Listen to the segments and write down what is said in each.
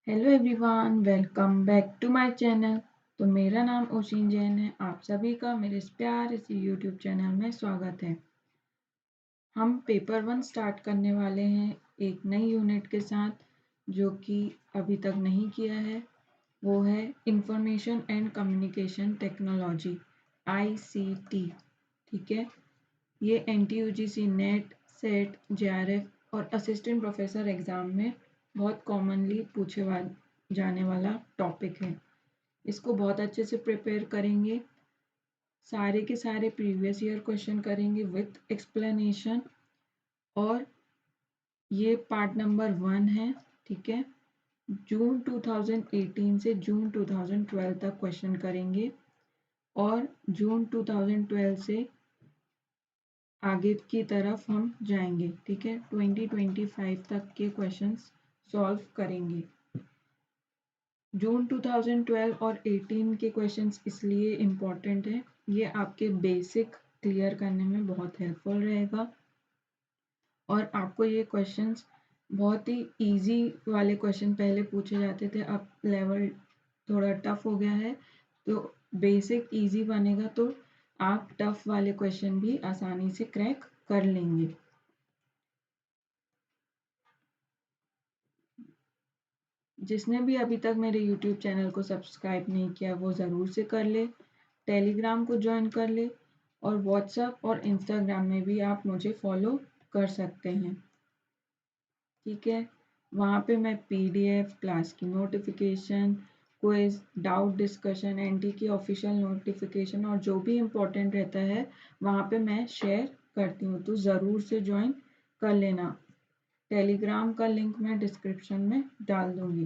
Hello everyone, welcome back to my channel. तो मेरा नाम ओशिन जैन है। आप सभी का मेरे इस प्यारे से यूट्यूब चैनल में स्वागत है। हम पेपर 1 स्टार्ट करने वाले हैं एक नई यूनिट के साथ, जो कि अभी तक नहीं किया है। वो है information and communication technology, ICT। ठीक है, ये NTUGC नेट, सेट, JRF और असिस्टेंट प्रोफेसर एग्ज़ाम में बहुत कॉमनली जाने वाला टॉपिक है। इसको बहुत अच्छे से प्रिपेयर करेंगे, सारे के सारे प्रीवियस ईयर क्वेश्चन करेंगे विथ एक्सप्लेनेशन। और ये पार्ट नंबर 1 है। ठीक है, जून 2018 से जून 2012 तक क्वेश्चन करेंगे और जून 2012 से आगे की तरफ हम जाएंगे। ठीक है, 2025 तक के क्वेश्चंस सॉल्व करेंगे। जून 2012 और 18 के क्वेश्चंस इसलिए इम्पॉर्टेंट है, ये आपके बेसिक क्लियर करने में बहुत हेल्पफुल रहेगा। और आपको ये क्वेश्चंस बहुत ही इजी वाले क्वेश्चन पहले पूछे जाते थे, अब लेवल थोड़ा टफ हो गया है। तो बेसिक इजी बनेगा तो आप टफ वाले क्वेश्चन भी आसानी से क्रैक कर लेंगे। जिसने भी अभी तक मेरे YouTube चैनल को सब्सक्राइब नहीं किया वो ज़रूर से कर ले, टेलीग्राम को ज्वाइन कर ले और व्हाट्सएप और इंस्टाग्राम में भी आप मुझे फॉलो कर सकते हैं। ठीक है, वहाँ पे मैं PDF, क्लास की notification, quiz, doubt discussion, NT की ऑफिशियल नोटिफिकेशन और जो भी इम्पोर्टेंट रहता है वहाँ पे मैं शेयर करती हूँ, तो ज़रूर से ज्वाइन कर लेना। टेलीग्राम का लिंक मैं डिस्क्रिप्शन में डाल दूँगी।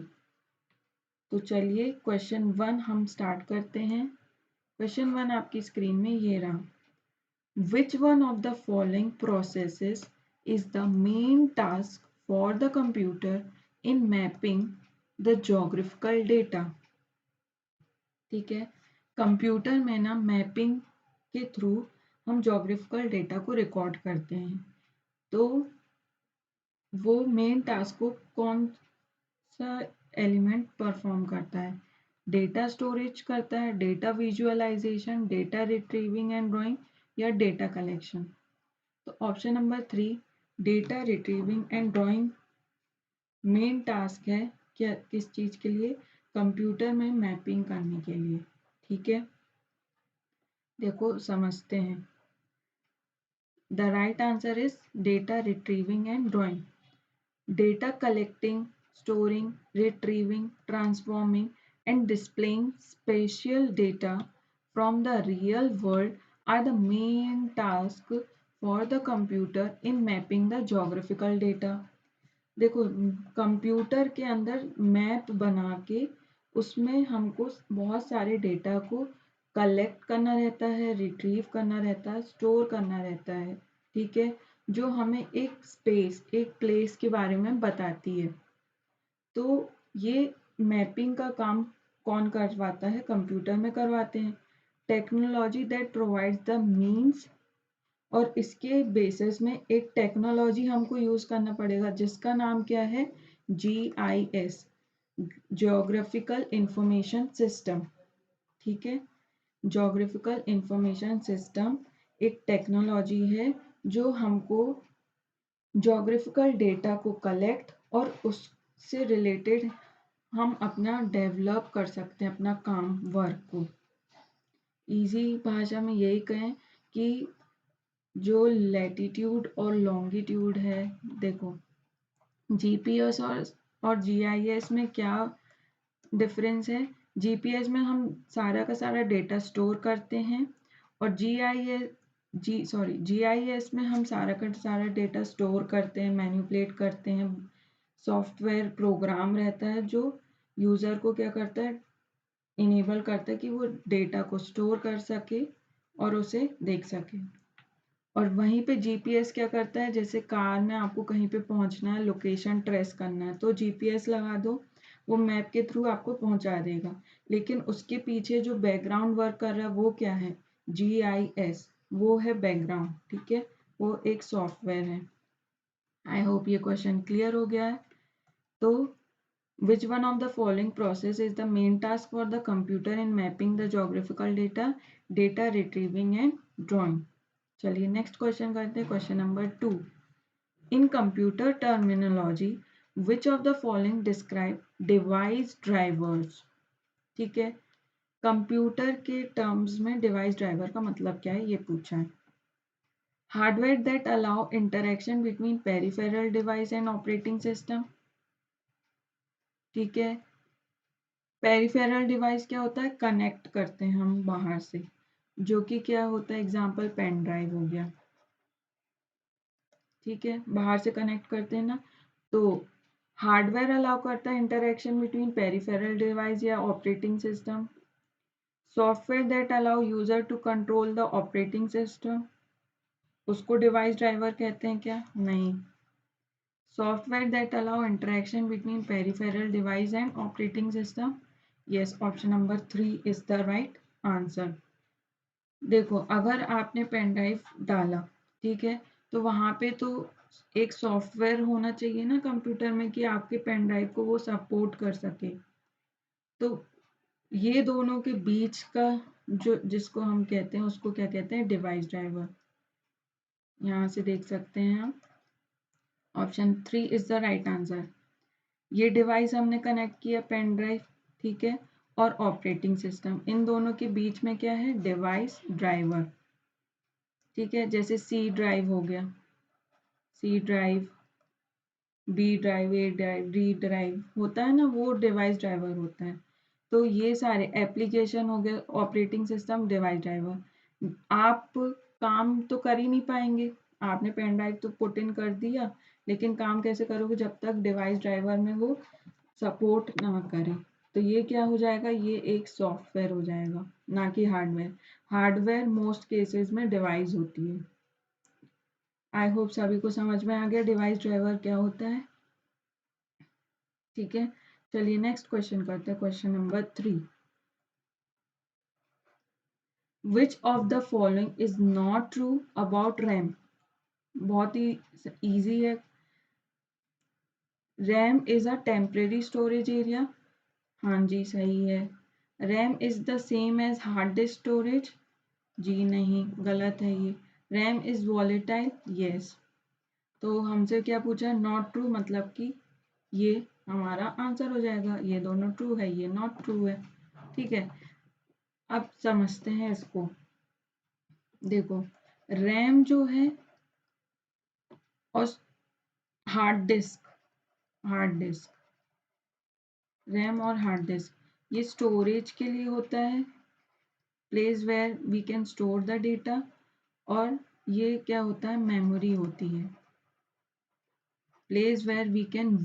तो चलिए क्वेश्चन 1 हम स्टार्ट करते हैं। क्वेश्चन 1 आपकी स्क्रीन में ये रहा। Which one of the following processes is the main task for the computer in mapping the geographical data? ठीक है, कंप्यूटर में ना मैपिंग के थ्रू हम जोग्राफिकल डेटा को रिकॉर्ड करते हैं। तो वो मेन टास्क को कौन सा एलिमेंट परफॉर्म करता है? डेटा स्टोरेज करता है, data visualisation, data retrieving and drawing या डेटा कलेक्शन? तो option number 3, data retrieving and drawing main task है। क्या, किस चीज़ के लिए? कंप्यूटर में मैपिंग करने के लिए। ठीक है, देखो समझते हैं। The right answer is data retrieving and drawing. Data collecting, storing, retrieving, transforming, and displaying spatial data from the real world are the main tasks for the computer in mapping the geographical data. देखो, computer के अंदर map बना के उसमें हमको बहुत सारे data को कलेक्ट करना रहता है, रिट्रीव करना रहता है, स्टोर करना रहता है। ठीक है, जो हमें एक स्पेस, एक प्लेस के बारे में बताती है। तो ये मैपिंग का काम कौन करवाता है? कंप्यूटर में करवाते हैं। Technology that provides the means, और इसके बेसिस में एक टेक्नोलॉजी हमको यूज़ करना पड़ेगा जिसका नाम क्या है? GIS, geographical information system. ठीक है, ज्योग्राफिकल इंफॉर्मेशन सिस्टम एक टेक्नोलॉजी है जो हमको ज्योग्राफिकल डेटा को कलेक्ट और उससे रिलेटेड हम अपना डेवलप कर सकते हैं अपना काम, वर्क को। इजी भाषा में यही कहें कि जो लैटिट्यूड और लॉन्गिट्यूड है, देखो GPS और GIS में क्या डिफरेंस है? GPS में हम सारा का सारा डेटा स्टोर करते हैं और GIS में हम सारा का सारा डेटा स्टोर करते हैं, मैनिपुलेट करते हैं। सॉफ्टवेयर प्रोग्राम रहता है जो यूज़र को क्या करता है? इनेबल करता है कि वो डेटा को स्टोर कर सके और उसे देख सके। और वहीं पे GPS क्या करता है? जैसे कार में आपको कहीं पे पहुंचना है, लोकेशन ट्रेस करना है, तो GPS लगा दो, वो मैप के थ्रू आपको पहुंचा देगा। लेकिन उसके पीछे जो बैकग्राउंड वर्क कर रहा है वो क्या है? GIS, वो है बैकग्राउंड। ठीक है, वो एक सॉफ्टवेयर है। आई होप ये क्वेश्चन क्लियर हो गया है। तो Which one of the following process is the main task for the computer in mapping the geographical data, data retrieving and drawing? चलिए नेक्स्ट क्वेश्चन करते हैं, question number 2. In computer terminology, which of the following describe device drivers? ठीक है, computer के terms में device driver का मतलब क्या है ये पूछा है. Hardware that allow interaction between peripheral device and operating system. ठीक है, पेरिफेरल डिवाइस क्या होता है, कनेक्ट करते हैं हम बाहर से, जो कि क्या होता है, एग्जांपल पेन ड्राइव हो गया. ठीक है, बाहर से कनेक्ट करते हैं ना. तो हार्डवेयर अलाउ करता है इंटरेक्शन बिटवीन पेरिफेरल डिवाइस या operating system. Software that allow user to control the operating system, उसको डिवाइस ड्राइवर कहते हैं क्या? नहीं. Software that allow interaction between peripheral device and operating system. Yes, option number 3 is the right answer. देखो, अगर आपने pen drive डाला, ठीक है, तो वहां पे तो एक सॉफ्टवेयर होना चाहिए ना कंप्यूटर में कि आपके पेन ड्राइव को वो सपोर्ट कर सके. तो ये दोनों के बीच का जो जिसको हम कहते हैं उसको क्या कहते हैं? Device driver. यहाँ से देख सकते हैं हम, option 3 is the right answer. ये डिवाइस हमने कनेक्ट किया पेन ड्राइव, ठीक है, और ऑपरेटिंग सिस्टम, इन दोनों के बीच में क्या है? Device driver. ठीक है, जैसे सी ड्राइव हो गया, सी ड्राइव, बी ड्राइव, ए ड्राइव, डी ड्राइव होता है ना, वो डिवाइस ड्राइवर होता है. तो ये सारे एप्लीकेशन हो गए, ऑपरेटिंग सिस्टम, डिवाइस ड्राइवर. आप काम तो कर ही नहीं पाएंगे, आपने पेन ड्राइव तो पुट इन कर दिया, लेकिन काम कैसे करोगे जब तक डिवाइस ड्राइवर में वो सपोर्ट ना करे. तो ये क्या हो जाएगा? ये एक सॉफ्टवेयर हो जाएगा, ना कि हार्डवेयर. हार्डवेयर मोस्ट केसेस में डिवाइस होती है. आई होप सभी को समझ में आ गया डिवाइस ड्राइवर क्या होता है. ठीक है, चलिए नेक्स्ट क्वेश्चन करते हैं, question number 3. Which of the following is not true about RAM? बहुत ही इजी है. RAM is a temporary storage area. हाँ जी, सही है. RAM is the same as hard disk storage. जी नहीं, गलत है ये. RAM is volatile. यस. तो हमसे क्या पूछा? नॉट ट्रू, मतलब कि ये हमारा आंसर हो जाएगा. ये दोनों ट्रू है, ये नॉट ट्रू है. ठीक है, अब समझते हैं इसको. देखो, रैम जो है और हार्ड डिस्क, रैम और हार्ड डिस्क, ये स्टोरेज के लिए होता है, place where we can store the data. और ये क्या होता है? मेमोरी होती है, place where we can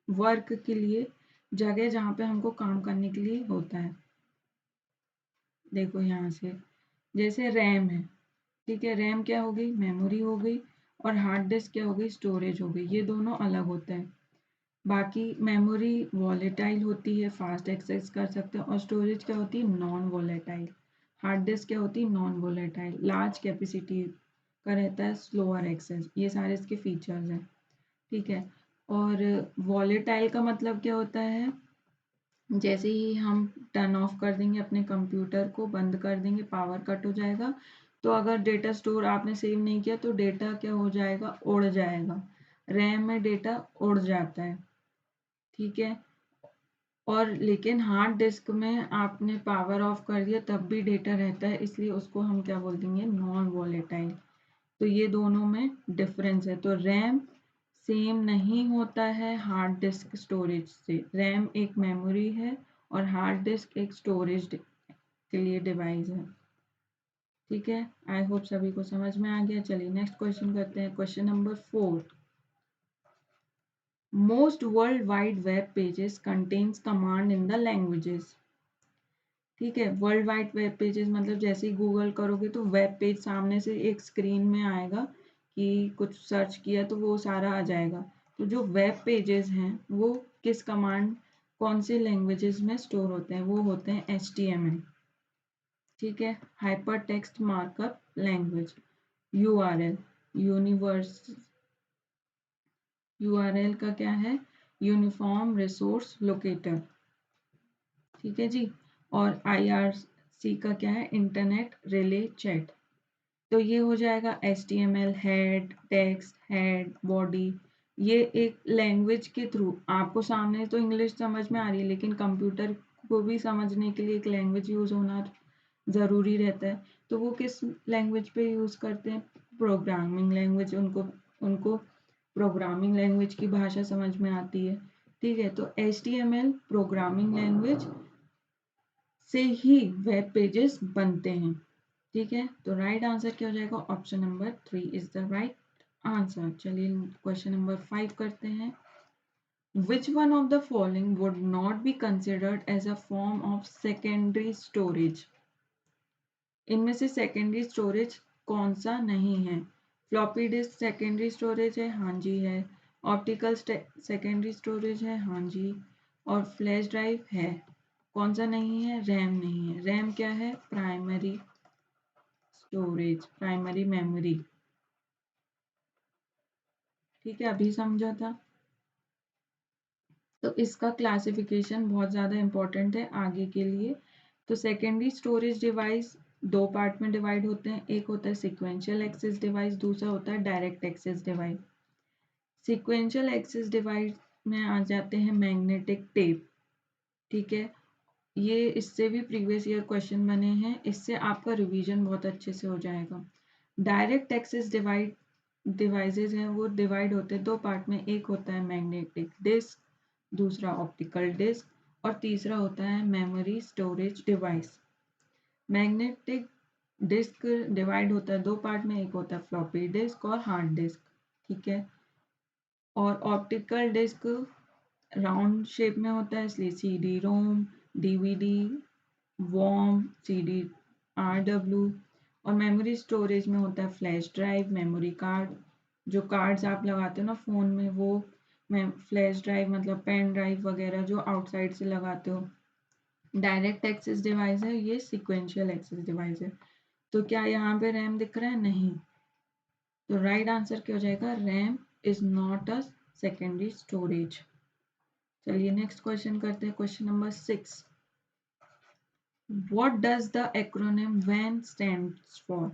work के लिए, जगह जहाँ पे हमको काम करने के लिए होता है. देखो यहाँ से, जैसे रैम है, ठीक है, रैम क्या हो गई? मेमोरी हो गई. और हार्ड डिस्क क्या हो गई? स्टोरेज हो गई. ये दोनों अलग होते हैं. बाकी मेमोरी वॉलेटाइल होती है, फास्ट एक्सेस कर सकते हैं. और स्टोरेज क्या होती है? Non volatile. हार्ड डिस्क क्या होती है? नॉन वॉलेटाइल, लार्ज कैपेसिटी का रहता है, स्लोअर एक्सेस. ये सारे इसके फीचर्स हैं. ठीक है, और वॉलेटाइल का मतलब क्या होता है? जैसे ही हम टर्न ऑफ कर देंगे अपने कंप्यूटर को, बंद कर देंगे, पावर कट हो जाएगा, तो अगर डेटा स्टोर आपने सेव नहीं किया तो डेटा क्या हो जाएगा? उड़ जाएगा. रैम में डेटा उड़ जाता है. ठीक है, और लेकिन हार्ड डिस्क में आपने पावर ऑफ कर दिया तब भी डेटा रहता है, इसलिए उसको हम क्या बोल देंगे? Non volatile. तो ये दोनों में डिफरेंस है. तो रैम सेम नहीं होता है हार्ड डिस्क स्टोरेज से. रैम एक मेमोरी है और हार्ड डिस्क एक स्टोरेज के लिए डिवाइस है. ठीक है, आई होप सभी को समझ में आ गया. चलिए नेक्स्ट क्वेश्चन करते हैं, question number 4. Most world wide web pages contains command in the languages. ठीक है, वर्ल्ड वाइड वेब पेजेस मतलब जैसे ही गूगल करोगे तो वेब पेज सामने से एक स्क्रीन में आएगा कि कुछ सर्च किया तो वो सारा आ जाएगा. तो जो वेब पेजेस हैं वो किस कमांड, कौन से लैंग्वेजेस में स्टोर होते हैं? वो होते हैं HTML. ठीक है, hyper text markup language. URL, universe, URL का क्या है? यूनिफॉर्म रिसोर्स लोकेटर, ठीक है जी। और IRC का क्या है, इंटरनेट रिले चैट। तो ये हो जाएगा HTML, head, text, head, body. ये एक लैंग्वेज के थ्रू आपको सामने तो इंग्लिश समझ में आ रही है, लेकिन कंप्यूटर को भी समझने के लिए एक लैंग्वेज यूज होना ज़रूरी रहता है। तो वो किस लैंग्वेज पे यूज़ करते हैं, प्रोग्रामिंग लैंग्वेज। उनको उनको प्रोग्रामिंग लैंग्वेज की भाषा समझ में आती है, ठीक है। तो HTML प्रोग्रामिंग लैंग्वेज से ही वेब पेजेस बनते हैं, ठीक है। तो राइट आंसर क्या हो जाएगा, option number 3 is the right answer. चलिए क्वेश्चन नंबर 5 करते हैं। Which one of the following would not be considered as a form of secondary storage? इनमें से सेकेंडरी स्टोरेज कौन सा नहीं है? फ्लॉपी डिस्क सेकेंडरी स्टोरेज है, हाँ जी है। ऑप्टिकल सेकेंडरी स्टोरेज है, हाँ जी। और फ्लैश ड्राइव है। कौन सा नहीं है, रैम नहीं है। रैम क्या है, प्राइमरी स्टोरेज, प्राइमरी मेमोरी, ठीक है, अभी समझा था। तो इसका क्लासिफिकेशन बहुत ज़्यादा इम्पोर्टेंट है आगे के लिए। तो सेकेंडरी स्टोरेज डिवाइस दो पार्ट में डिवाइड होते हैं, एक होता है सिक्वेंशियल एक्सेस डिवाइस, दूसरा होता है direct access device. Sequential access device में आ जाते हैं मैग्नेटिक टेप, ठीक है। ये इससे भी प्रीवियस ईयर क्वेश्चन बने हैं, इससे आपका रिवीजन बहुत अच्छे से हो जाएगा। डायरेक्ट एक्सेस डिवाइसेज हैं, वो डिवाइड होते हैं दो पार्ट में, एक होता है मैग्नेटिक डिस्क, दूसरा ऑप्टिकल डिस्क, और तीसरा होता है memory storage device. Magnetic disk divide होता है दो पार्ट में, एक होता है फ्लॉपी डिस्क और हार्ड डिस्क, ठीक है। और ऑप्टिकल डिस्क राउंड शेप में होता है, इसलिए CD रोम, DVD वॉम, CD RW। और मेमोरी स्टोरेज में होता है फ्लैश ड्राइव, मेमोरी कार्ड। जो कार्ड्स आप लगाते हो ना फ़ोन में, वो फ्लैश ड्राइव मतलब पेन ड्राइव वगैरह जो आउटसाइड से लगाते हो। डायरेक्ट एक्सेस डिवाइस है, ये सिक्वेंशियल एक्सेस डिवाइस है। तो क्या यहाँ पे रैम दिख रहा है, नहीं। तो राइट आंसर क्या हो जाएगा, RAM is not a secondary storage. चलिए नेक्स्ट क्वेश्चन करते हैं, question number 6। What does the acronym WAN stands for?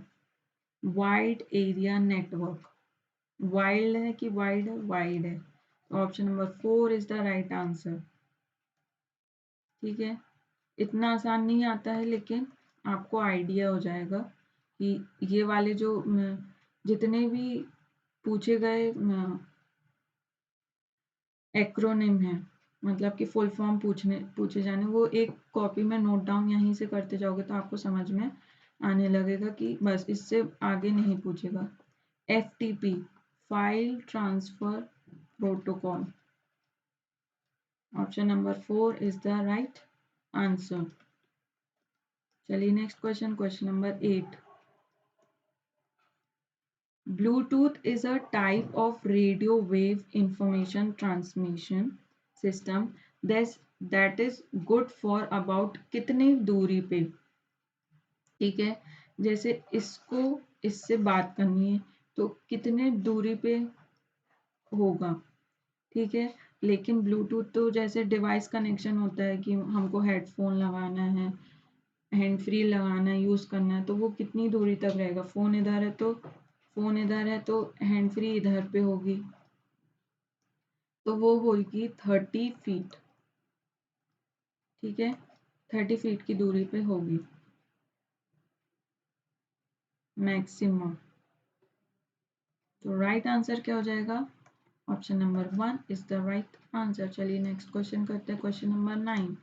Wide Area Network. Wild है कि wide है, wide है। Option number 4 is the right answer, ठीक है। इतना आसान नहीं आता है, लेकिन आपको आइडिया हो जाएगा कि ये वाले जो जितने भी पूछे गए एक्रोनिम है, मतलब कि फुल फॉर्म पूछे जाने, वो एक कॉपी में नोट डाउन यहीं से करते जाओगे तो आपको समझ में आने लगेगा कि बस इससे आगे नहीं पूछेगा। FTP file transfer protocol, option number 4 is the right answer. चलिए next question, question number 8। Bluetooth is a type of radio wave information transmission system that is good for about कितने दूरी पे, ठीक है। जैसे इसको इससे बात करनी है तो कितने दूरी पे होगा, ठीक है। लेकिन ब्लूटूथ तो जैसे डिवाइस कनेक्शन होता है कि हमको हेडफोन लगाना है, हैंड फ्री लगाना है, यूज़ करना है, तो वो कितनी दूरी तक रहेगा। फ़ोन इधर है तो हैंड फ्री इधर पे होगी, तो वो होगी 30 फीट, ठीक है। 30 फीट की दूरी पे होगी मैक्सिमम। तो राइट आंसर क्या हो जाएगा, option number 1 is the right answer. चलिए नेक्स्ट क्वेश्चन करते हैं, question number 9।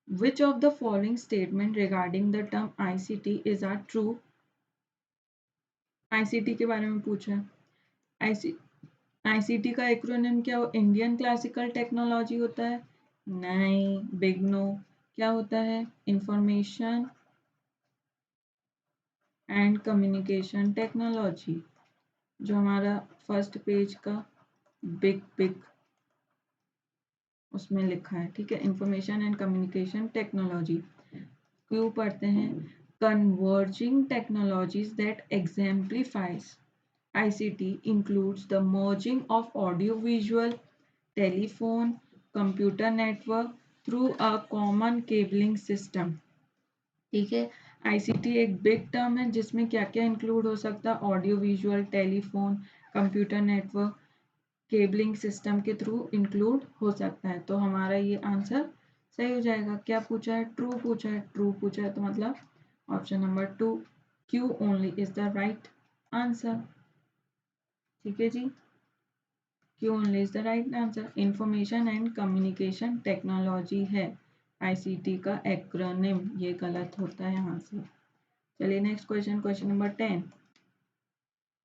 Which of the following statement regarding the term ICT is a true? ICT के बारे में पूछा है। ICT का एक्रोनिम क्या हो, इंडियन क्लासिकल टेक्नोलॉजी होता है, नहीं। Big no. क्या होता है, इंफॉर्मेशन एंड कम्युनिकेशन टेक्नोलॉजी, जो हमारा फर्स्ट पेज का बिग बिग उसमें लिखा है, ठीक है। Information and communication technology. क्यों पढ़ते हैं, converging technologies that exemplifies ICT includes the merging of audio-visual telephone, computer network through a common cabling system. ठीक है, आईसीटी एक बिग टर्म है जिसमें क्या क्या इंक्लूड हो सकता है, audio visual, telephone, computer network, cabling system के थ्रू इंक्लूड हो सकता है। तो हमारा ये आंसर सही हो जाएगा। क्या पूछा है? ट्रू पूछा है। ट्रू पूछा है तो मतलब option number 2 Q only is the right answer. ठीक है जी, Q only is the right answer. Information and communication technology है आईसीटी का एक्रोनिम, ये गलत होता है यहाँ से। चलिए next question, question number 10।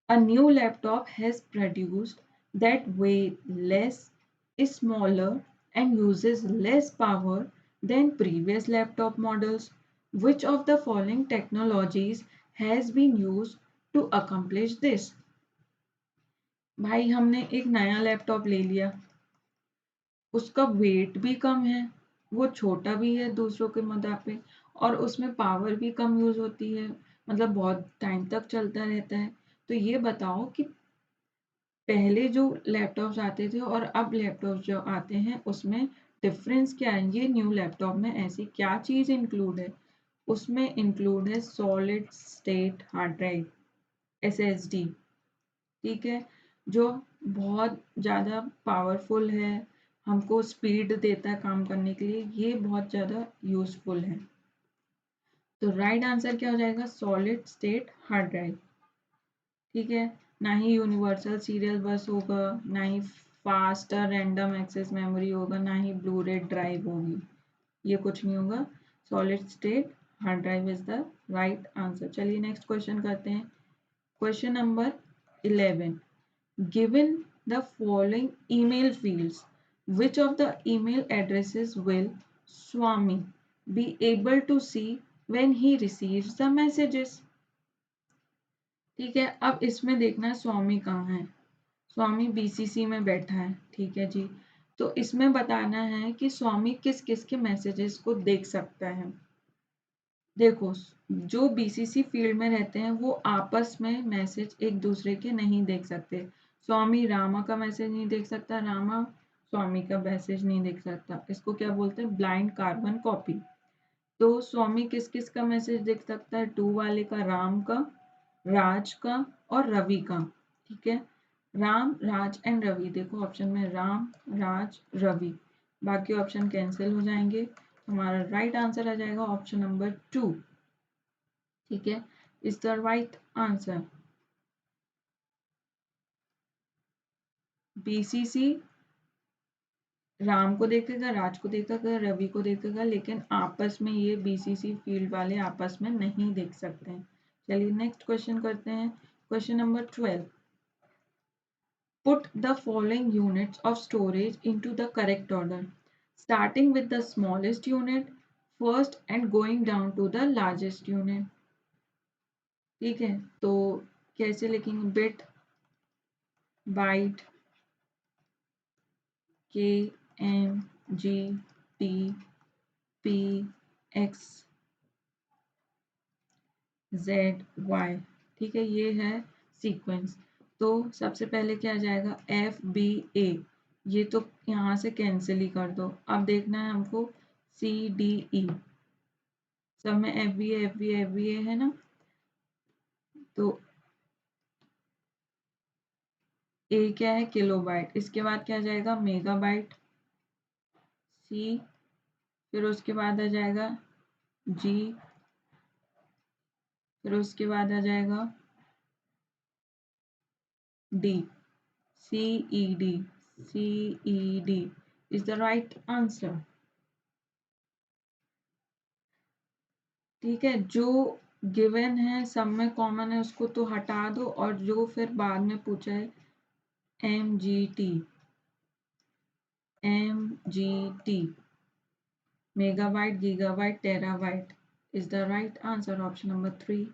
A new laptop has produced that weigh less, is smaller, and uses less power than previous laptop models. Which of the following technologies has been used to accomplish this? भाई हमने एक नया laptop ले लिया, उसका wait भी कम है, वो छोटा भी है दूसरों के मुताबिक, और उसमें पावर भी कम यूज होती है, मतलब बहुत टाइम तक चलता रहता है। तो ये बताओ कि पहले जो लैपटॉप्स आते थे और अब लैपटॉप जो आते हैं उसमें डिफरेंस क्या है? ये न्यू लैपटॉप में ऐसी क्या चीज इंक्लूड है? उसमें इंक्लूड है solid state hard drive, SSD. ठीक है, जो बहुत ज़्यादा पावरफुल है, हमको स्पीड देता है काम करने के लिए, ये बहुत ज़्यादा यूजफुल है। तो राइट आंसर क्या हो जाएगा? Solid state hard drive. ठीक है, ना ही यूनिवर्सल सीरियल बस होगा, ना ही फास्टर रैंडम एक्सेस मेमोरी होगा, ना ही ब्लू रे ड्राइव होगी, ये कुछ नहीं होगा। Solid state hard drive is the right answer. चलिए नेक्स्ट क्वेश्चन करते हैं, question number 11। Given the following email fields, which of the email addresses will Swami be able to see when he receives the messages? ठीक है, अब इसमें देखना स्वामी कहाँ है। स्वामी बीसीसी में बैठा है। ठीक है जी, तो इसमें बताना है कि स्वामी किस किस के मैसेजेस को देख सकता है। देखो, जो बीसीसी फील्ड में रहते हैं वो आपस में मैसेज एक दूसरे के नहीं देख सकते। स्वामी रामा का मैसेज नहीं देख सकता, रामा स्वामी का मैसेज नहीं देख सकता। इसको क्या बोलते हैं? Blind carbon copy. तो स्वामी किस किस का मैसेज देख सकता है? 2 वाले का, राम का, राज का और रवि का। ठीक है, राम, राज एंड रवि। देखो ऑप्शन में राम, राज, रवि, बाकी ऑप्शन कैंसिल हो जाएंगे। हमारा राइट आंसर आ जाएगा ऑप्शन नंबर 2। ठीक है, is the right answer. BCC Ram को देखेगा, राज को देखेगा, रवि को देखेगा, लेकिन आपस में ये बीसीसी फील्ड वाले आपस में नहीं देख सकते हैं। चलिए नेक्स्ट क्वेश्चन करते हैं, question number 12। Put the following units of storage into the correct order, starting with the smallest unit first and going down to the largest unit. ठीक है, तो कैसे लिखेंगे? Bit, byte, K, M, G, T, P, X, Z, Y. ठीक है, ये है sequence. तो सबसे पहले क्या आ जाएगा? एफ बी ए, ये तो यहाँ से कैंसिल ही कर दो। अब देखना है हमको सी डी ई, सब में एफ बी ए, एफ बी ए, एफ बी ए है ना। तो ए क्या है? किलोबाइट। इसके बाद क्या आ जाएगा? मेगाबाइट। सी, फिर उसके बाद आ जाएगा जी, फिर उसके बाद आ जाएगा D, C E D, C E D is the right answer. ठीक है, जो गिवन है सब में कॉमन है उसको तो हटा दो, और जो फिर बाद में पूछा है M G T, M G T, megabyte, gigabyte, terabyte is the right answer, option number 3।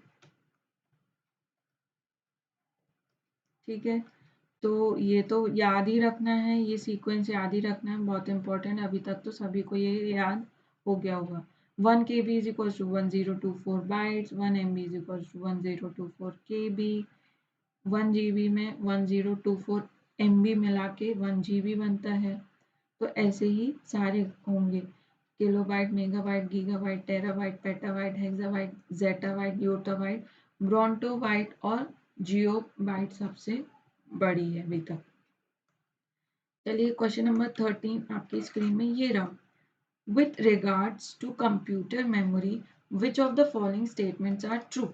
ठीक है, तो ये तो याद ही रखना है, ये सीक्वेंस याद ही रखना है, बहुत इंपॉर्टेंट है। अभी तक तो सभी को ये याद हो गया होगा। 1 KB is equal to 1024 bytes, 1 MB is equal to 1024 KB, 1 GB में 1024 MB मिला के 1 GB बनता है। तो ऐसे ही सारे होंगे, kilobyte, megabyte, gigabyte, terabyte, petabyte, हेक्साबाइट, zettabyte, yottabyte, brontobyte और जियोबाइट सबसे बड़ी है अभी तक। चलिए क्वेश्चन नंबर 13 आपकी स्क्रीन में ये रहा। With regards to computer memory which of the following statements are true.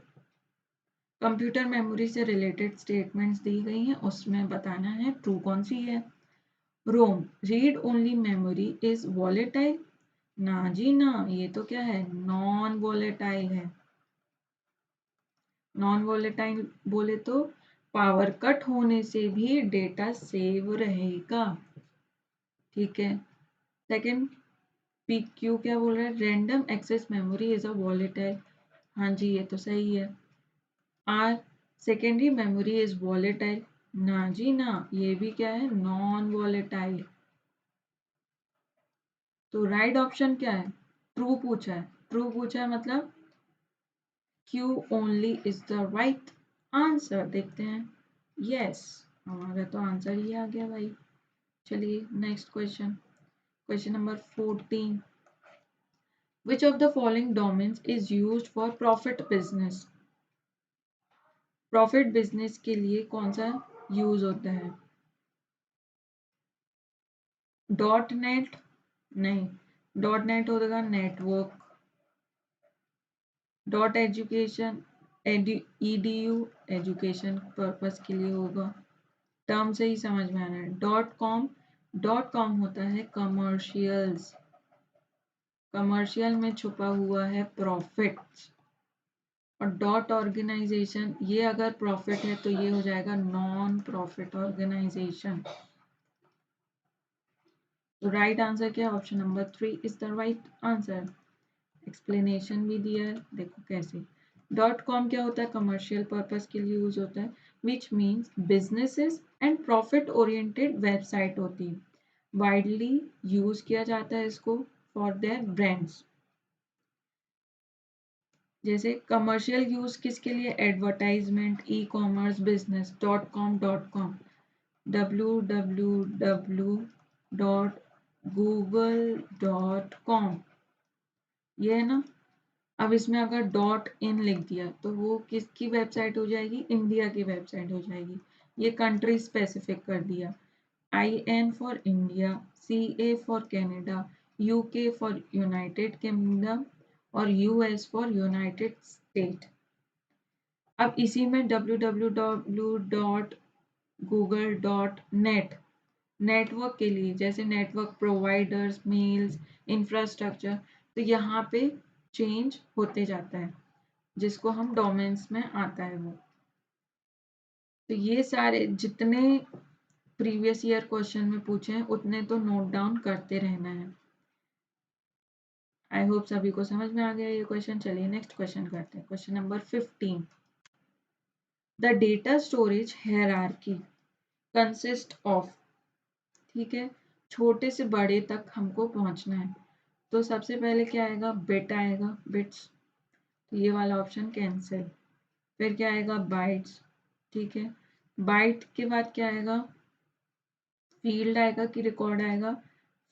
Computer memory से रिलेटेड स्टेटमेंट्स दी गई हैं, उसमें बताना है ट्रू कौन सी है। ROM read only memory is volatile. ना जी ना, ये तो क्या है, नॉन वॉलेटाइल है। नॉन वॉलेटाइल बोले तो पावर कट होने से भी डेटा सेव रहेगा। ठीक है। सेकंड, पी क्यू क्या बोल रहा है, random access memory is a volatile. हाँ जी, ये तो सही है। R secondary memory is volatile. ना जी ना, ये भी क्या है, नॉन वॉलेटाइल। तो राइट ऑप्शन क्या है, ट्रू पूछा है। ट्रू पूछा है मतलब Q only is the right answer. देखते हैं, यस, हमारा तो आंसर ही आ गया भाई। चलिए next question, question number 14। Which of the following domains is used for profit business. Profit business के लिए कौन सा यूज होता है। डॉट नेट नहीं, डॉट नेट होगा network. Dot education EDU education purpose के लिए होगा। टर्म से ही समझ में आ रहा है। डॉट कॉम होता है कमर्शियल्स। कमर्शियल में छुपा हुआ है प्रॉफिट। और डॉट ऑर्गेनाइजेशन, ये अगर प्रॉफिट है तो ये हो जाएगा नॉन प्रॉफिट ऑर्गेनाइजेशन। तो राइट आंसर क्या है, option number 3 is the right answer. Explanation भी दिया है, देखो कैसे। डॉट कॉम क्या होता है, कमर्शियल पर्पस के लिए यूज होता है, which means businesses and profit oriented website होती है। वाइडली यूज किया जाता है इसको फॉर देयर ब्रांड्स। जैसे कमर्शियल यूज किसके लिए, advertisement, e commerce, business. .com www.google.com, ये है ना। अब इसमें अगर डॉट इन लिख दिया तो वो किसकी वेबसाइट हो जाएगी, इंडिया की वेबसाइट हो जाएगी। ये कंट्री स्पेसिफिक कर दिया। IN for India, CA for Canada, UK for United kingdom और US फॉर यूनाइटेड स्टेट। अब इसी में www.google.net नेटवर्क के लिए, जैसे नेटवर्क प्रोवाइडर्स, मेल्स, इंफ्रास्ट्रक्चर, तो यहाँ पे चेंज होते जाता है, जिसको हम डोमेन्स में आता है वो। तो ये सारे जितने प्रीवियस ईयर क्वेश्चन में पूछे हैं उतने तो नोट डाउन करते रहना है। आई होप सभी को समझ में आ गया ये क्वेश्चन। चलिए नेक्स्ट क्वेश्चन करते हैं, question number 15। The data storage hierarchy consist of. ठीक है, छोटे से बड़े तक हमको पहुंचना है, तो सबसे पहले क्या आएगा, बिट आएगा, बिट्स, तो ये वाला ऑप्शन कैंसिल। फिर क्या आएगा, बाइट्स। ठीक है, बाइट के बाद क्या आएगा, फील्ड आएगा कि रिकॉर्ड आएगा,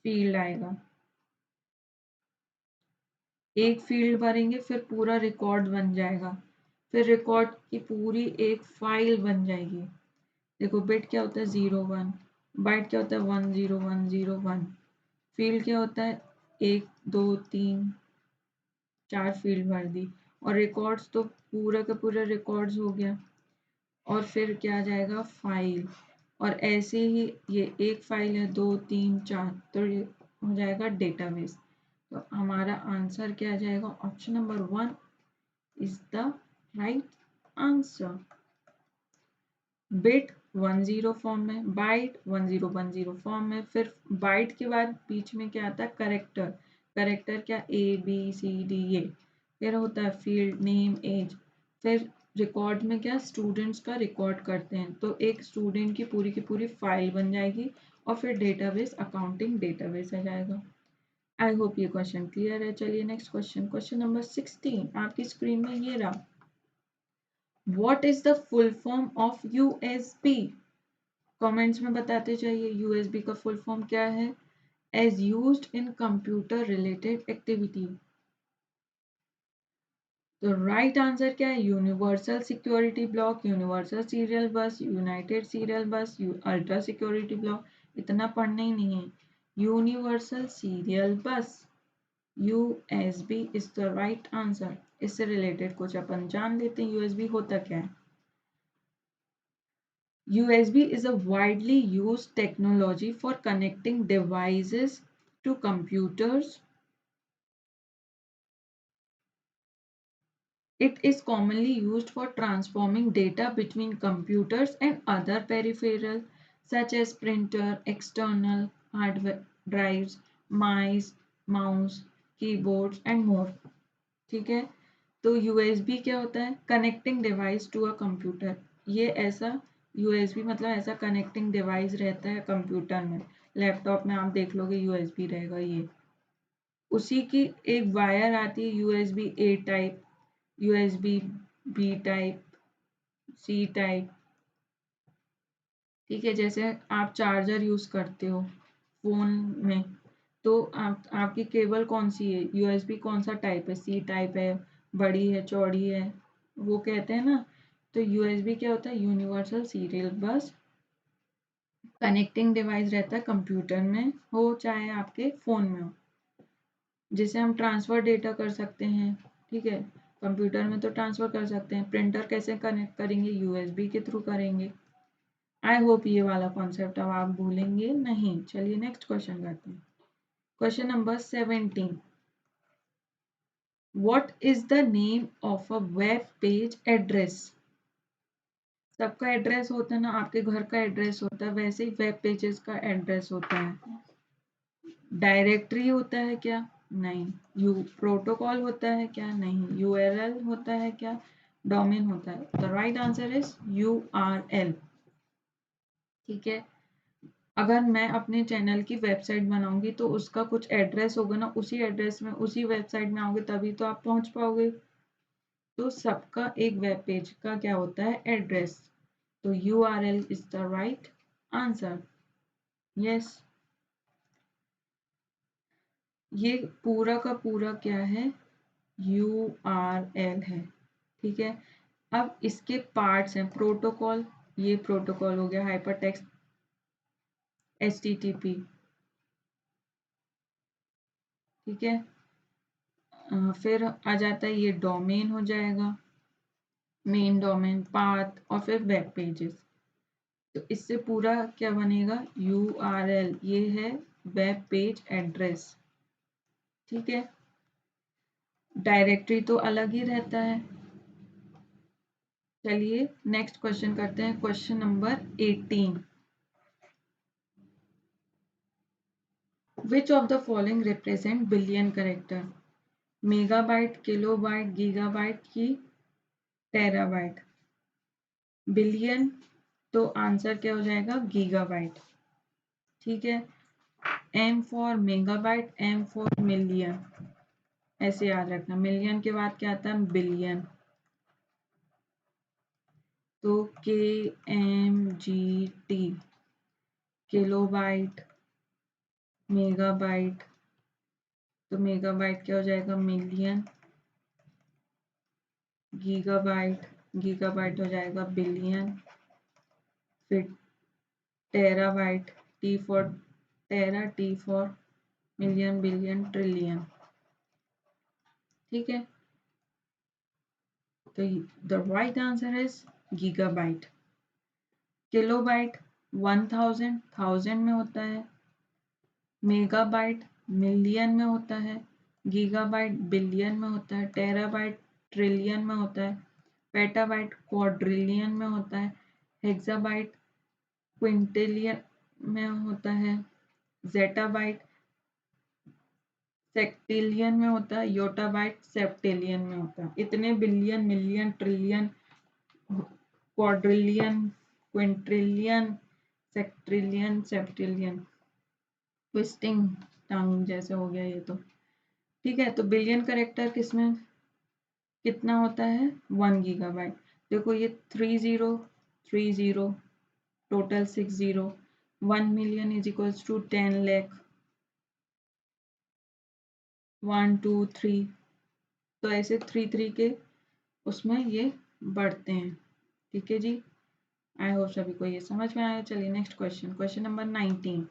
फील्ड आएगा। एक फील्ड भरेंगे फिर पूरा रिकॉर्ड बन जाएगा, फिर रिकॉर्ड की पूरी एक फाइल बन जाएगी। देखो बिट क्या होता है, 0 1, बाइट क्या होता है, 1 0 1 0 1, फील्ड क्या होता है, 1 2 3 4 फील्ड भर दी, और रिकॉर्ड्स तो पूरा का पूरा रिकॉर्ड्स हो गया। और फिर क्या आ जाएगा, फाइल। और ऐसे ही ये एक फाइल है, 2 3 4, तो ये हो जाएगा डेटाबेस। तो हमारा आंसर क्या आ जाएगा, option number 1 is the right answer. Bit 10 form में, बाइट 1010 फॉर्म में, फिर बाइट के बाद बीच में क्या आता है, करेक्टर। करेक्टर क्या, ABCD ये, फिर होता है फील्ड नेम, एज, फिर रिकॉर्ड में क्या, स्टूडेंट्स का रिकॉर्ड करते हैं, तो एक स्टूडेंट की पूरी फाइल बन जाएगी, और फिर डेटाबेस अकाउंटिंग डेटाबेस आ जाएगा। आई होप ये क्वेश्चन क्लियर है। चलिए नेक्स्ट क्वेश्चन, क्वेश्चन नंबर 16 आपकी स्क्रीन में ये रहा। What is the full form of USB। Comments में बताते जाइए USB का फुल फॉर्म क्या है। as used in computer related activity. तो राइट आंसर क्या है? Universal security block, universal serial बस, यूनाइटेड सीरियल बस, अल्ट्रा सिक्योरिटी ब्लॉक। इतना पढ़ना ही नहीं है। यूनिवर्सल सीरियल बस, USB is the right answer. इससे रिलेटेड कुछ अपन जान लेते हैं यूएसबी होता क्या है। USB is a widely used technology for connecting devices to computers. It is commonly used for transforming data between computers and other peripherals such as printer, external hardware drives, mice, mouse, keyboards and more. ठीक है, तो USB क्या होता है? Connecting device to a computer. ये ऐसा USB मतलब ऐसा कनेक्टिंग डिवाइस रहता है कंप्यूटर में। लैपटॉप में आप देख लोगे USB रहेगा ये। उसी की एक वायर आती है USB A type, USB B type, C type. ठीक है, जैसे आप चार्जर यूज करते हो फोन में, तो आपकी केबल कौन सी है? USB कौन सा टाइप है? C टाइप है, बड़ी है, चौड़ी है, वो कहते हैं ना। तो USB क्या होता है? यूनिवर्सल सीरियल बस कनेक्टिंग डिवाइस रहता है कंप्यूटर में हो चाहे आपके फोन में हो, जिसे हम ट्रांसफर डेटा कर सकते हैं। ठीक है, कंप्यूटर में तो ट्रांसफर कर सकते हैं, प्रिंटर कैसे कनेक्ट करेंगे? USB के थ्रू करेंगे। आई होप ये वाला कॉन्सेप्ट अब आप भूलेंगे नहीं। चलिए नेक्स्ट क्वेश्चन करते हैं। Question number 17। What is the name of a web page address? सबका एड्रेस होता है ना, आपके घर का एड्रेस होता है, वैसे ही वेब पेजेस का एड्रेस होता है। डायरेक्टरी होता है क्या? नहीं। प्रोटोकॉल होता है क्या? नहीं। URL होता है क्या? डोमेन होता है। The right answer is URL। ठीक है, अगर मैं अपने चैनल की वेबसाइट बनाऊंगी तो उसका कुछ एड्रेस होगा ना, उसी एड्रेस में उसी वेबसाइट में आओगे तभी तो आप पहुंच पाओगे। तो सबका एक वेब पेज का क्या होता है? एड्रेस। तो URL is the right answer. Yes, ये पूरा का पूरा क्या है? URL है। ठीक है, अब इसके पार्ट्स हैं। प्रोटोकॉल, ये प्रोटोकॉल हो गया। Hyper text HTTP। ठीक है, फिर आ जाता है ये डोमेन हो जाएगा, मेन डोमेन, पाथ और फिर वेब पेजेस। तो इससे पूरा क्या बनेगा? URL। ये है वेब पेज एड्रेस। ठीक है, डायरेक्टरी तो अलग ही रहता है। चलिए नेक्स्ट क्वेश्चन करते हैं। Question number 18। Which of the following represent billion character? Megabyte, kilobyte, gigabyte की टेराबाइट? बिलियन, तो आंसर क्या हो जाएगा? गीगाबाइट। ठीक है, M for megabyte, M for million, ऐसे याद रखना। मिलियन के बाद क्या आता है? बिलियन। तो KMGT, किलोबाइट, मेगाबाइट, तो मेगाबाइट क्या हो जाएगा? मिलियन। गीगाबाइट, गीगाबाइट हो जाएगा बिलियन। फिर terabyte, T for tera, T for million, billion, trillion. ठीक है, तो the right answer is gigabyte. Kilobyte 1000 thousand में होता है, मेगाबाइट मिलियन में होता है, गीगाबाइट बिलियन में होता है, टेराबाइट ट्रिलियन में होता है, पेटाबाइट क्वाड्रिलियन में होता है, हेक्साबाइट क्विंटिलियन में होता है, जेटाबाइट सेक्टिलियन में होता है, योटाबाइट सेप्टिलियन में होता है। इतने billion, million, trillion, quadrillion, quintillion, sextillion, septillion, twisting tongue जैसे हो गया ये तो। ठीक है, तो बिलियन कैरेक्टर किसमें कितना होता है? 1 गीगाबाइट। देखो ये 30 total 60, 1 million is equals to 10 lakh, 1 2 3, तो ऐसे 3 3 के उसमें ये बढ़ते हैं। ठीक है जी, आई होप सभी को ये समझ में आया। चलिए नेक्स्ट क्वेश्चन, क्वेश्चन नंबर 19।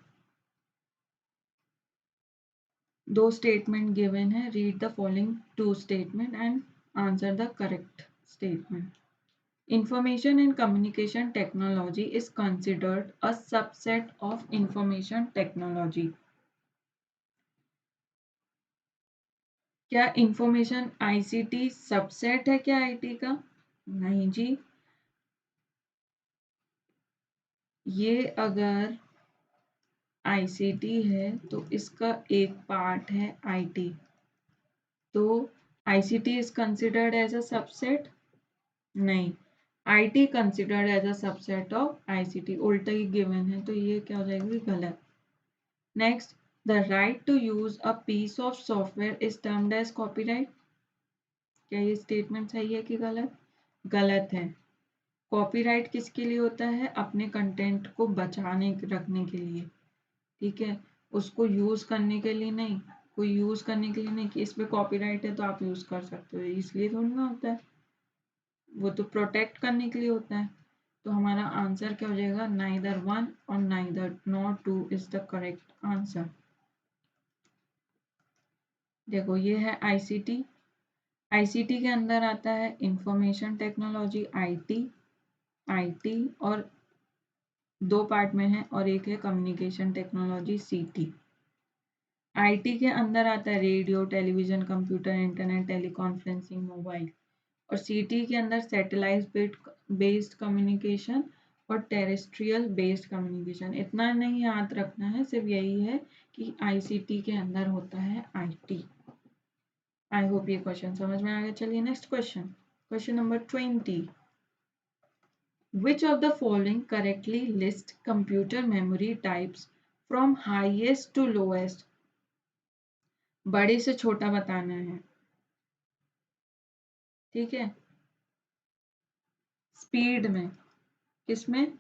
दो स्टेटमेंट गिवन है, read the following two statement and answer the correct statement. Information and communication technology is considered a subset of information technology. क्या इंफॉर्मेशन आईसीटी सबसेट है क्या आईटी का? नहीं जी, ये अगर ICT है तो इसका एक पार्ट है आईटी, तो ICT is considered as a subset? नहीं, IT considered as a subset of ICT, उल्टा ही गिवन है, तो ये क्या हो जाएगी? गलत। Next, the right to use a piece of software is termed as copyright. क्या ये स्टेटमेंट सही है कि गलत? गलत है। कॉपीराइट किसके लिए होता है? अपने कंटेंट को बचाने रखने के लिए, ठीक है, उसको यूज करने के लिए नहीं। कोई यूज करने के लिए नहीं कि इस पे कॉपीराइट है तो आप यूज कर सकते हो, इसलिए थोड़ी ना होता है, वो तो प्रोटेक्ट करने के लिए होता है। तो हमारा आंसर क्या हो जाएगा? नाइदर वन और neither nor two is the correct answer. देखो ये है आईसीटी, आईसीटी के अंदर आता है इंफॉर्मेशन टेक्नोलॉजी आईटी, आईटी और दो पार्ट में है, और एक है कम्युनिकेशन टेक्नोलॉजी सीटी। आईटी के अंदर आता है radio, television, computer, internet, teleconferencing, mobile, और सीटी के अंदर सैटेलाइट बेस्ड कम्युनिकेशन और टेरेस्ट्रियल बेस्ड कम्युनिकेशन। इतना नहीं याद रखना है, सिर्फ यही है कि आईसीटी के अंदर होता है आईटी। आई होप ये क्वेश्चन समझ में आ गया। चलिए next question, question number 20। Which of the following correctly list computer memory types from highest to lowest? बड़े से छोटा बताना है, ठीक है। स्पीड में, किसमें?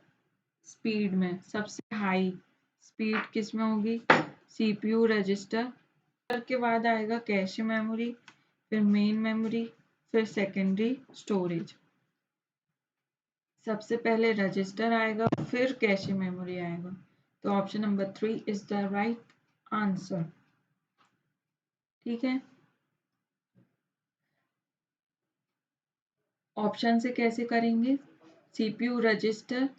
स्पीड में सबसे हाई स्पीड किसमें होगी? सीपीयू रजिस्टर के बाद आएगा कैश मेमोरी, फिर मेन मेमोरी, फिर सेकेंडरी स्टोरेज। सबसे पहले रजिस्टर आएगा, फिर कैश मेमोरी आएगा, तो option number 3 is the right answer. ठीक है, ऑप्शन से कैसे करेंगे? सीपीयू रजिस्टर,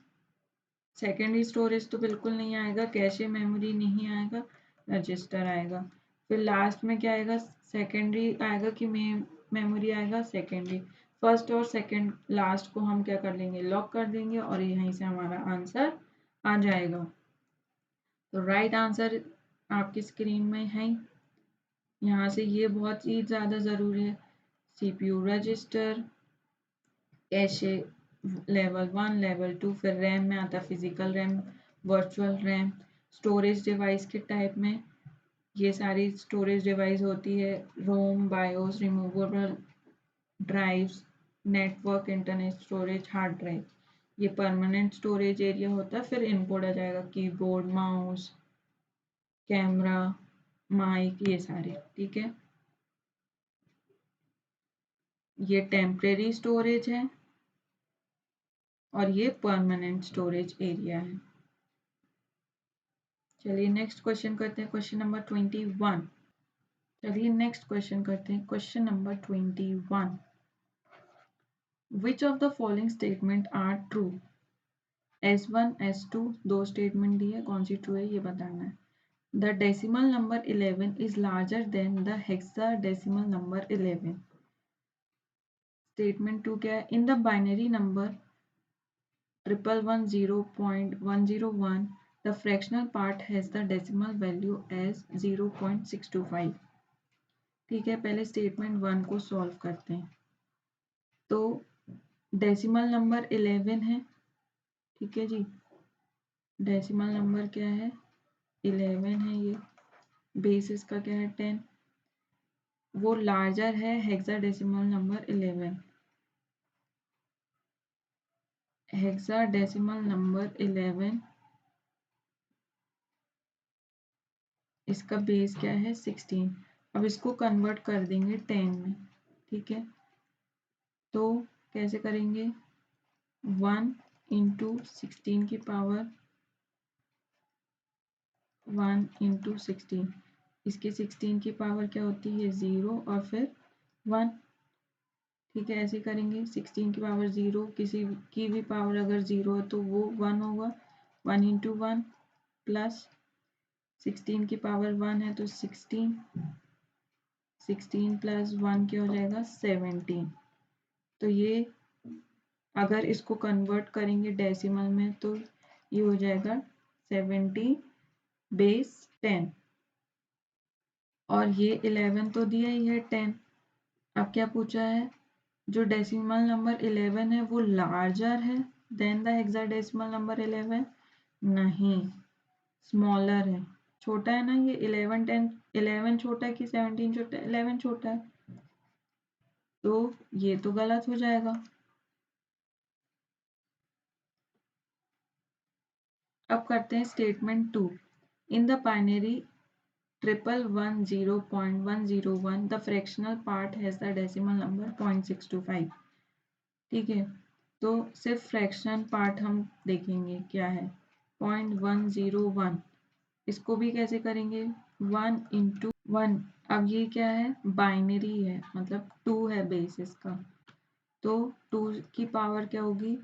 सेकेंडरी स्टोरेज तो बिल्कुल नहीं आएगा, कैशे मेमोरी नहीं आएगा, रजिस्टर आएगा, फिर लास्ट में क्या आएगा? सेकेंडरी आएगा कि मेमोरी आएगा? सेकेंडरी। फर्स्ट और सेकेंड लास्ट को हम क्या कर लेंगे? लॉक कर देंगे, और यहीं से हमारा आंसर आ जाएगा। तो राइट आंसर आपकी स्क्रीन में है, यहाँ से ये बहुत ही ज़्यादा ज़रूरी है। CPU register, cache level 1, level 2, फिर रैम में आता है physical RAM, virtual RAM. Storage device के टाइप में ये सारी स्टोरेज डिवाइस होती है, ROM, BIOS, removable drives, network, internet storage, hard drive. ये परमानेंट स्टोरेज एरिया होता है। फिर इनपुट आ जाएगा कीबोर्ड, माउस, कैमरा, माइक, ये सारे, ठीक है। ये टेम्परेरी स्टोरेज है और ये परमानेंट स्टोरेज एरिया है। चलिए नेक्स्ट क्वेश्चन करते हैं, क्वेश्चन नंबर 21। चलिए नेक्स्ट क्वेश्चन करते हैं, question number 21। Which of the following statement are true? S1 S2 दो स्टेटमेंट दी है, कौन सी ट्रू है ये बताना है। The decimal number 11 is larger than the hexadecimal number 11। Statement 2 क्या है? In the binary number 1110.101 the fractional part has the decimal value as 0.625। ठीक है, पहले स्टेटमेंट 1 को सॉल्व करते हैं। तो डेसिमल नंबर 11 है, ठीक है जी, डेसिमल नंबर क्या है? 11 है, ये बेस इसका क्या है? 10। वो लार्जर है हेक्साडेसिमल नंबर 11। हेक्साडेसिमल नंबर 11 इसका बेस क्या है? 16। अब इसको कन्वर्ट कर देंगे 10 में, ठीक है। तो कैसे करेंगे, 1 इंटू 16 की पावर 1 इंटू 16, इसकी 16 की पावर क्या होती है 0 और फिर 1, ठीक है। ऐसे करेंगे 16 की पावर 0, किसी की भी पावर अगर 0 है तो वो 1 होगा, 1 इंटू 1 प्लस 16 की पावर 1 है तो 16, 16 प्लस 1 क्या हो जाएगा 17। तो ये अगर इसको कन्वर्ट करेंगे डेसिमल में तो ये हो जाएगा 17 बेस 10, और ये 11 तो दिया ही है 10। अब क्या पूछा है, जो डेसिमल नंबर 11 है वो लार्जर है देन द हेक्साडेसिमल नंबर 11, नहीं, स्मॉलर है, छोटा है ना ये 11 10, 11 छोटा है कि 17 छोटा है, 11 छोटा है, तो ये तो गलत हो जाएगा। अब करते हैं statement 2, in the binary 1110101 the fractional part has the decimal number 0.625, ठीक है। तो सिर्फ फ्रैक्शन पार्ट हम देखेंगे क्या है 0.101, इसको भी कैसे करेंगे 1 इंटू 1, अब ये क्या है बाइनरी है मतलब 2 है बेस इसका, तो 2 की पावर क्या होगी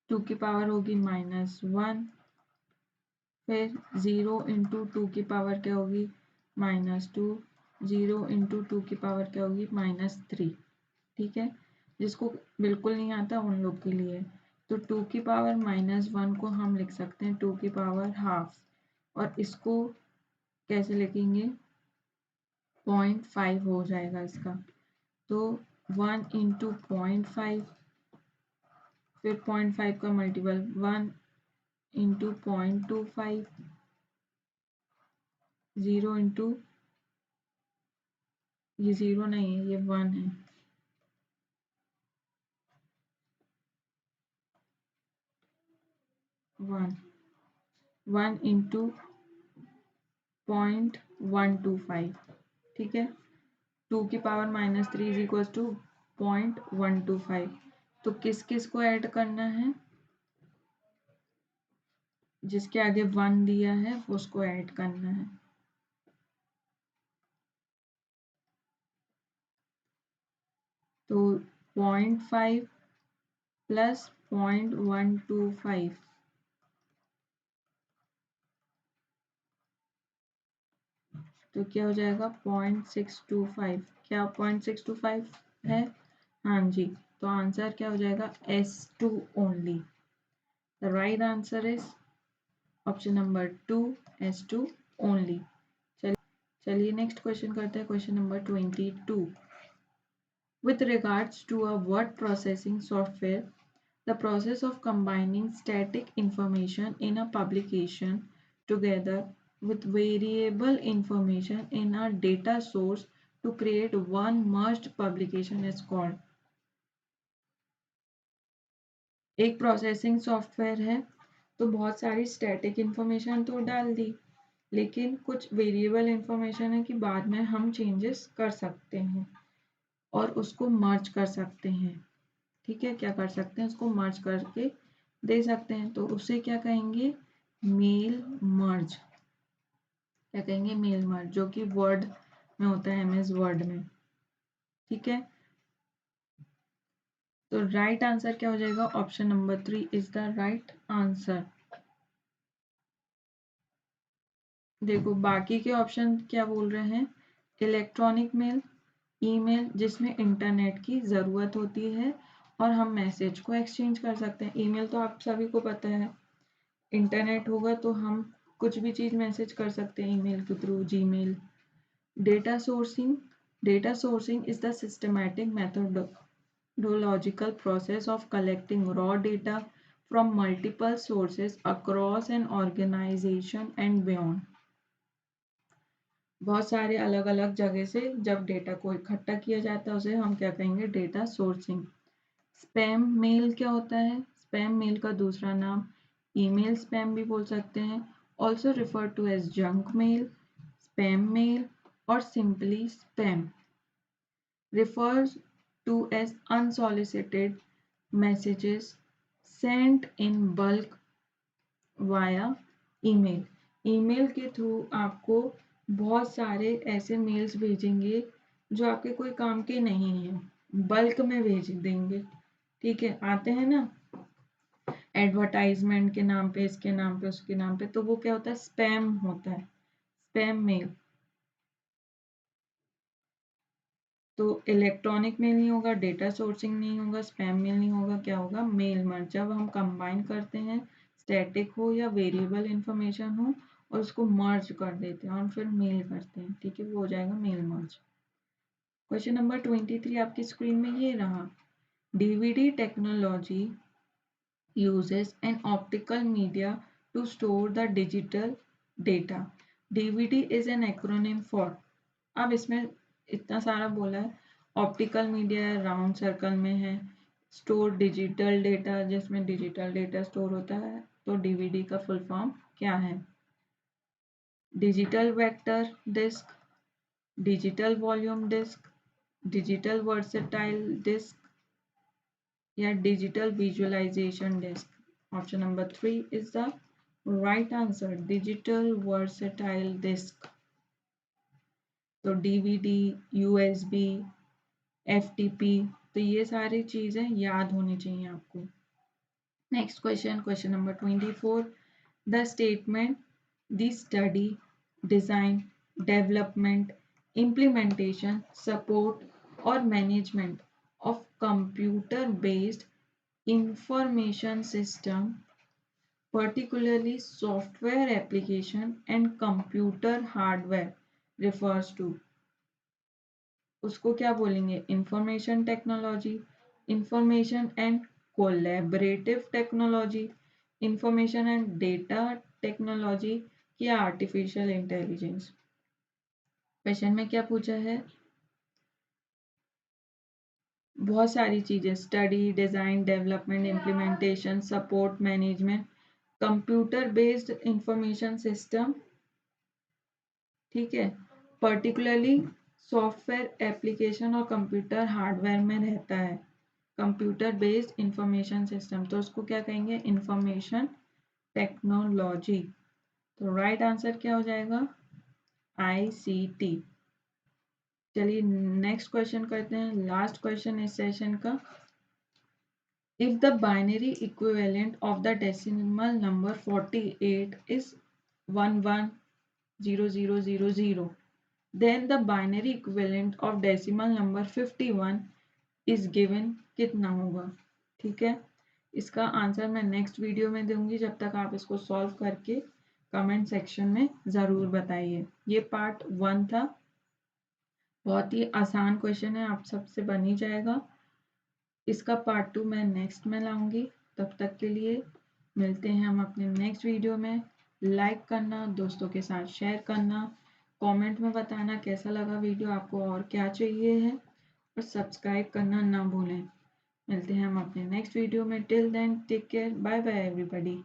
2 की पावर होगी -1, फिर 0 इंटू 2 की पावर क्या होगी -2, 0 इंटू 2 की पावर क्या होगी -3, ठीक है। जिसको बिल्कुल नहीं आता उन लोग के लिए, तो 2 की पावर -1 को हम लिख सकते हैं 2 की पावर हाफ, और इसको कैसे लिखेंगे 0.5 हो जाएगा इसका, तो 1 इंटू 0.5, फिर 0.5 का मल्टीपल 1 इंटू 0.25, 0 इंटू, ये 0 नहीं है ये 1 है, 1 इंटू 0.125, ठीक है। 2 की पावर -3 इज इक्वल टू 0.125, तो किस किस को ऐड करना है, जिसके आगे 1 दिया है उसको ऐड करना है, तो 0.5 प्लस 0.125, तो क्या हो जाएगा 0.625, क्या 0.625 है, हाँ जी, तो आंसर क्या हो जाएगा S2 only, the right answer is option number 2 S2 only. चलिए नेक्स्ट क्वेश्चन करते हैं, question number 22, with regards to a word processing software, the process of combining static information in a publication together with variable information in a data source to create one merged publication is called। एक processing software है, तो बहुत सारी static information तो डाल दी, लेकिन कुछ variable information है कि बाद में हम चेंजेस कर सकते हैं और उसको मर्ज कर सकते हैं, ठीक है। क्या कर सकते हैं, उसको मर्ज करके दे सकते हैं, तो उसे क्या कहेंगे मेल मर्ज, क्या कहेंगे मेल मर्ज, जो कि वर्ड में होता है MS वर्ड में, ठीक है। तो राइट आंसर क्या हो जाएगा, option number 3 is the right answer. देखो बाकी के ऑप्शन क्या बोल रहे हैं, इलेक्ट्रॉनिक मेल, ईमेल जिसमें इंटरनेट की ज़रूरत होती है और हम मैसेज को एक्सचेंज कर सकते हैं, ईमेल तो आप सभी को पता है, इंटरनेट होगा तो हम कुछ भी चीज़ मैसेज कर सकते हैं ईमेल के through, Gmail. Data sourcing, data sourcing is the systematic methodological process of collecting raw data from multiple sources across an organization and beyond। बहुत सारे अलग अलग जगह से जब डेटा को इकट्ठा किया जाता है उसे हम क्या कहेंगे डेटा सोर्सिंग। स्पैम मेल क्या होता है, स्पैम मेल का दूसरा नाम ईमेल स्पैम भी बोल सकते हैं, also refer to as junk mail, spam mail और simply spam. refers to as unsolicited messages sent in bulk via email। Email के थ्रू आपको बहुत सारे ऐसे मेल्स भेजेंगे जो आपके कोई काम के नहीं हैं, बल्क में भेज देंगे। ठीक है, आते हैं ना एडवर्टाइजमेंट के नाम पे, इसके नाम पे, उसके नाम पे, तो वो क्या होता है, स्पैम होता है, स्पैम मेल। तो इलेक्ट्रॉनिक मेल नहीं होगा, डेटा सोर्सिंग नहीं होगा, स्पैम मेल नहीं होगा, क्या होगा, मेल मर्ज। जब हम कंबाइन करते हैं, स्टैटिक हो या वेरिएबल इंफॉर्मेशन हो और उसको मर्ज कर देते हैं और फिर मेल करते हैं, ठीक है, वो हो जाएगा मेल मर्ज। क्वेश्चन नंबर 23 आपकी स्क्रीन में ये रहा। DVD technology uses an optical media to store the digital data। DVD is an acronym for। अब इसमें इतना सारा बोला है, ऑप्टिकल मीडिया है, राउंड सर्कल में है, स्टोर डिजिटल डेटा, जिसमें डिजिटल डेटा स्टोर होता है, तो डीवीडी का फुल फॉर्म क्या है, digital vector disc, digital volume disc, digital versatile disc या digital visualization disc. Option number 3 is the right answer, digital versatile disc. तो डीवीडी, यूएसबी, एफटीपी, तो ये सारी चीजें याद होनी चाहिए आपको। Next question, question number 24। The statement the study, design, development, implementation, support और management of computer based information system, particularly software application and computer hardware refers to। उसको क्या बोलेंगे, information technology, information and collaborative technology, information and data technology या artificial intelligence. Question में क्या पूछा है, बहुत सारी चीजें, study, design, development, implementation, support, management, computer based information system, ठीक है, पर्टिकुलरली सॉफ्टवेयर एप्लीकेशन और कंप्यूटर हार्डवेयर में रहता है, कंप्यूटर बेस्ड इंफॉर्मेशन सिस्टम, तो उसको क्या कहेंगे, इंफॉर्मेशन टेक्नोलॉजी। तो राइट आंसर क्या हो जाएगा, ICT। चलिए नेक्स्ट क्वेश्चन करते हैं, लास्ट क्वेश्चन इस सेशन का। If the binary equivalent of the decimal number 48 is 110000, then the binary equivalent of decimal number 51 is given कितना होगा। ठीक है, इसका आंसर मैं नेक्स्ट वीडियो में दूंगी, जब तक आप इसको सॉल्व करके कमेंट सेक्शन में ज़रूर बताइए। ये पार्ट 1 था, बहुत ही आसान क्वेश्चन है, आप सबसे बन ही जाएगा। इसका पार्ट 2 मैं नेक्स्ट में लाऊंगी। तब तक के लिए मिलते हैं हम अपने नेक्स्ट वीडियो में। लाइक करना, दोस्तों के साथ शेयर करना, कमेंट में बताना कैसा लगा वीडियो, आपको और क्या चाहिए है, और सब्सक्राइब करना ना भूलें। मिलते हैं हम अपने नेक्स्ट वीडियो में। Till then take care, bye bye everybody.